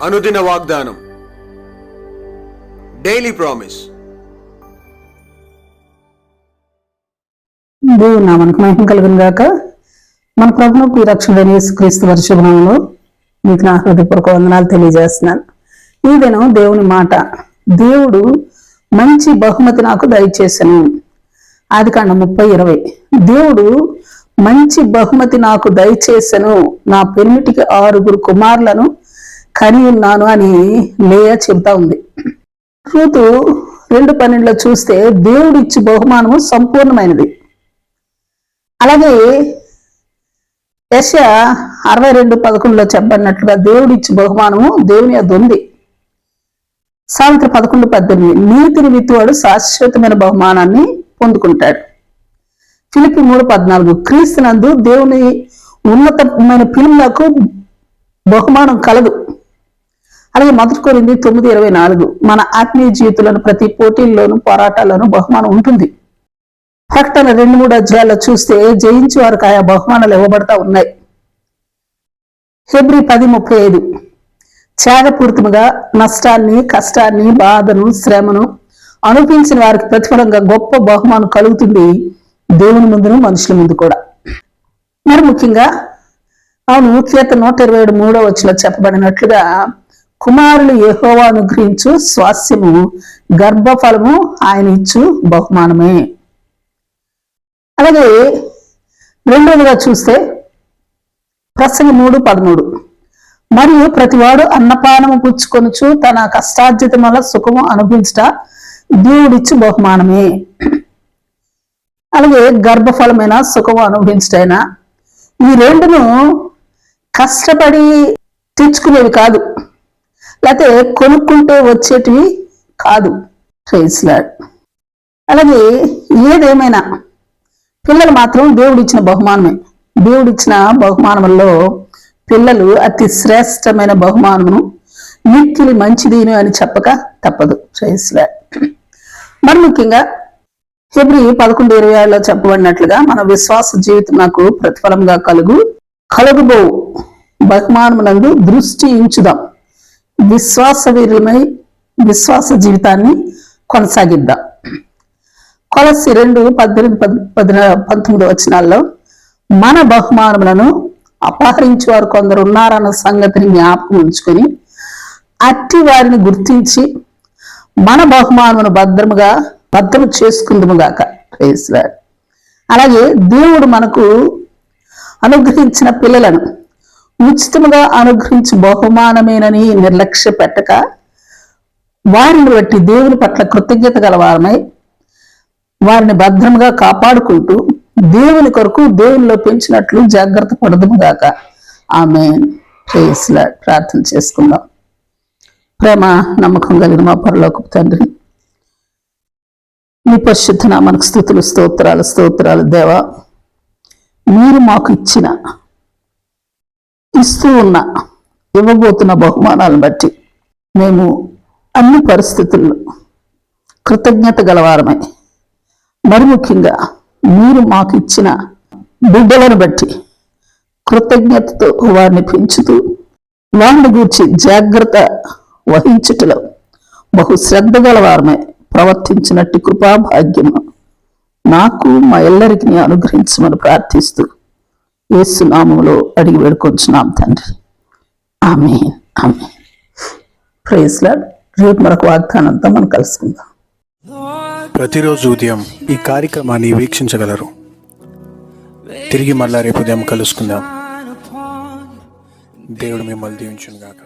అనుదిన వాగ్దానం, daily promise. దేవుని నామానికి మహిమ కలుగును గాక. మన ప్రభువుకు రక్షకుడైన యేసుక్రీస్తు వారి శుభనామములో మీకు నా హృదయపూర్వక వందనాలు తెలియజేస్తున్నాను. ఈ దినం దేవుని మాట, దేవుడు మంచి బహుమతి నాకు దయచేసెను. ఆదికాండం 30:20. దేవుడు మంచి బహుమతి నాకు దయచేసెను, నా పెనిమిటికి 6 కుమారులను కని ఉన్నాను అని లేయా చెబుతా ఉంది. రూతు 2:12 చూస్తే దేవుడు ఇచ్చి బహుమానము సంపూర్ణమైనది. అలాగే యెషయా 62:11 చెప్పబడినట్లుగా దేవుడు ఇచ్చి బహుమానము దేవుని యొద్ద ఉంది. సామెతలు 11:18 నీతిని విత్తువాడు శాశ్వతమైన బహుమానాన్ని పొందుకుంటాడు. ఫిలిప్పీ 3:14 క్రీస్తునందు దేవుని ఉన్నతమైన పిలులకు బహుమానం కలదు. అలాగే 1 కొరింథీ 9:24 మన ఆత్మీయ జీవితంలోని ప్రతి పోటీల్లోనూ పోరాటాల్లోనూ బహుమానం ఉంటుంది. ప్రకటన 2-3 అధ్యాయాల్లో చూస్తే జయించే వారికి ఆయా బహుమానాలు ఇవ్వబడతా ఉన్నాయి. హెబ్రీ 10:35 త్యాగపూరితముగా నష్టాన్ని, కష్టాన్ని, బాధను, శ్రమను అనుభవించిన వారికి ప్రతిఫలంగా గొప్ప బహుమానం కలుగుతుంది, దేవుని ముందును మనుషుల ముందు కూడా. మరి ముఖ్యంగా కీర్తన 127:3 చెప్పబడినట్లుగా కుమారులు యెహోవా అనుగ్రహించు స్వాస్యము, గర్భఫలము ఆయన ఇచ్చు బహుమానమే. అలాగే రెండవదిగా చూస్తే ప్రసంగి 3:13 మరియు ప్రతివాడు అన్నపానము పుచ్చుకొనుచు తన కష్టార్జితం వల్ల సుఖము అనుభవించుట దేవుడిచ్చు బహుమానమే. అలాగే గర్భఫలమైన సుఖము అనుభవించటైనా ఈ రెండును కష్టపడి తెచ్చుకునేవి కాదు, లేకపోతే కొనుక్కుంటే వచ్చేటివి కాదు. Praise Lord. అలాగే ఏదేమైనా పిల్లలు మాత్రం దేవుడిచ్చిన బహుమానమే. దేవుడిచ్చిన బహుమానంలో పిల్లలు అతి శ్రేష్టమైన బహుమానమును, మిక్కిలి మంచిది అని చెప్పక తప్పదు. Praise Lord. మరి ముఖ్యంగా హెబ్రీ 11:26 చెప్పబడినట్లుగా మన విశ్వాస జీవితం నాకు ప్రతిఫలంగా కలుగుబో బహుమానమునందు దృష్టి ఉంచుదాం, విశ్వాసవీర్యమై విశ్వాస జీవితాన్ని కొనసాగిద్దాం. కొలస్సీ 2:18-19 మన బహుమానములను అపహరించే వారు కొందరు ఉన్నారన్న సంగతిని జ్ఞాపకం ఉంచుకొని అట్టి వారిని గుర్తించి మన బహుమానమును భద్రం చేసుకుందుముగాక. Praise Lord. అలాగే దేవుడు మనకు అనుగ్రహించిన పిల్లలను ఉచితముగా అనుగ్రహించి బహుమానమేనని నిర్లక్ష్య పెట్టక వారిని బట్టి దేవుని పట్ల కృతజ్ఞత గలవారమై వారిని భద్రంగా కాపాడుకుంటూ దేవుని కొరకు దేవునిలో పెంచినట్లు జాగ్రత్త పడదుముగాక. ఆమేన్. Praise lord. ప్రార్థన చేసుకుందాం. ప్రేమ నమ్మకం కలిగిన మా పరలోకపు తండ్రి, మీ పరిశుద్ధ నామమునకు స్తుతులు, స్తోత్రాలు దేవా. మీరు మాకు ఇస్తూ ఉన్న ఇవ్వబోతున్న బహుమానాలను బట్టి మేము అన్ని పరిస్థితుల్లో కృతజ్ఞత గలవారమై, మరి ముఖ్యంగా మీరు మాకు ఇచ్చిన బిడ్డలను బట్టి కృతజ్ఞతతో వారిని పెంచుతూ వారిని గూర్చి జాగ్రత్త వహించుటలో బహు శ్రద్ధ గలవారమై ప్రవర్తించినట్టు కృపా భాగ్యము నాకు మా ఎల్లరికి అనుగ్రహించమని ప్రార్థిస్తూ యేసు నామములో అడిగి వేడుకొంచున్నాం తండ్రి. ఆమేన్. ఆమేన్. Praise lord. రేపు మరొక వాగ్దానంతో మనం కలుసుకుందాం. ప్రతిరోజు ఉదయం ఈ కార్యక్రమాన్ని వీక్షించగలరు. తిరిగి మళ్ళా రేపు ఉదయం కలుసుకుందాం. దేవుడు మిమ్మల్ని దీవించును గాక.